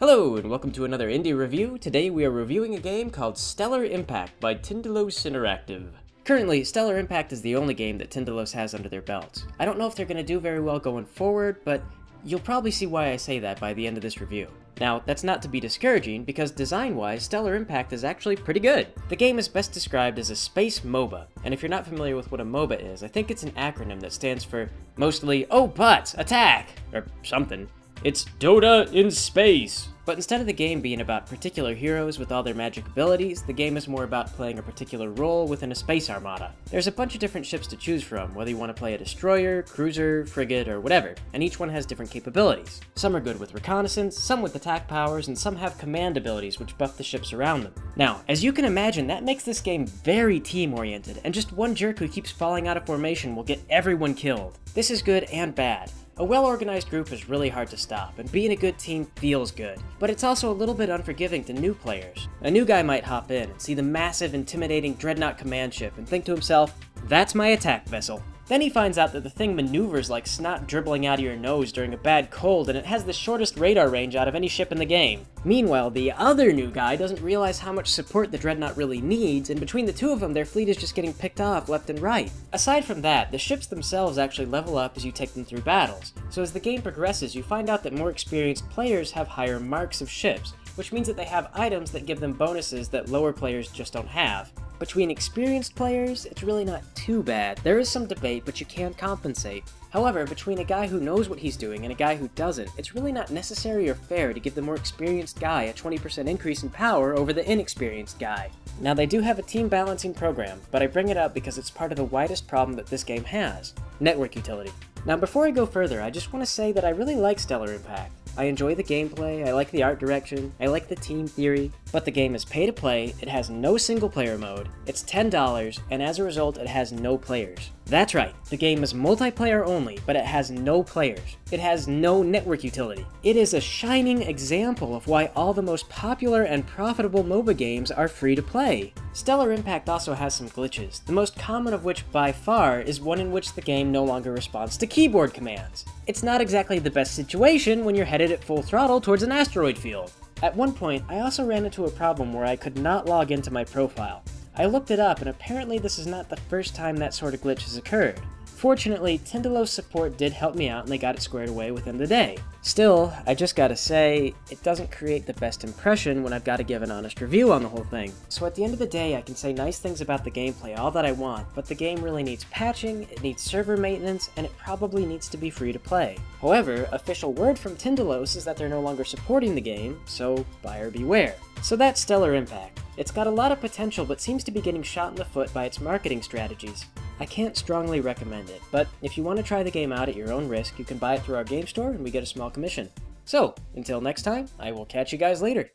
Hello and welcome to another indie review. Today we are reviewing a game called Stellar Impact by Tindalos Interactive. Currently, Stellar Impact is the only game that Tindalos has under their belts. I don't know if they're going to do very well going forward, but you'll probably see why I say that by the end of this review. Now, that's not to be discouraging, because design-wise, Stellar Impact is actually pretty good. The game is best described as a space MOBA, and if you're not familiar with what a MOBA is, I think it's an acronym that stands for mostly, oh but, attack, or something. It's Dota in space! But instead of the game being about particular heroes with all their magic abilities, the game is more about playing a particular role within a space armada. There's a bunch of different ships to choose from, whether you want to play a destroyer, cruiser, frigate, or whatever, and each one has different capabilities. Some are good with reconnaissance, some with attack powers, and some have command abilities which buff the ships around them. Now, as you can imagine, that makes this game very team-oriented, and just one jerk who keeps falling out of formation will get everyone killed. This is good and bad. A well-organized group is really hard to stop, and being a good team feels good, but it's also a little bit unforgiving to new players. A new guy might hop in and see the massive, intimidating Dreadnought command ship and think to himself, that's my attack vessel. Then he finds out that the thing maneuvers like snot dribbling out of your nose during a bad cold, and it has the shortest radar range out of any ship in the game. Meanwhile, the other new guy doesn't realize how much support the Dreadnought really needs, and between the two of them, their fleet is just getting picked off left and right. Aside from that, the ships themselves actually level up as you take them through battles, so as the game progresses, you find out that more experienced players have higher marks of ships, which means that they have items that give them bonuses that lower players just don't have. Between experienced players, it's really not too bad. There is some debate, but you can compensate. However, between a guy who knows what he's doing and a guy who doesn't, it's really not necessary or fair to give the more experienced guy a 20% increase in power over the inexperienced guy. Now, they do have a team balancing program, but I bring it up because it's part of the widest problem that this game has: network utility. Now, before I go further, I just want to say that I really like Stellar Impact. I enjoy the gameplay, I like the art direction, I like the team theory, but the game is pay to play, it has no single player mode, it's $10, and as a result it has no players. That's right, the game is multiplayer only, but it has no players. It has no network utility. It is a shining example of why all the most popular and profitable MOBA games are free to play. Stellar Impact also has some glitches, the most common of which by far is one in which the game no longer responds to keyboard commands. It's not exactly the best situation when you're headed at full throttle towards an asteroid field. At one point, I also ran into a problem where I could not log into my profile. I looked it up, and apparently this is not the first time that sort of glitch has occurred. Fortunately, Tindalos support did help me out and they got it squared away within the day. Still, I just gotta say, it doesn't create the best impression when I've gotta give an honest review on the whole thing. So at the end of the day, I can say nice things about the gameplay all that I want, but the game really needs patching, it needs server maintenance, and it probably needs to be free to play. However, official word from Tindalos is that they're no longer supporting the game, so buyer beware. So that's Stellar Impact. It's got a lot of potential, but seems to be getting shot in the foot by its marketing strategies. I can't strongly recommend it, but if you want to try the game out at your own risk, you can buy it through our game store and we get a small commission. So, until next time, I will catch you guys later.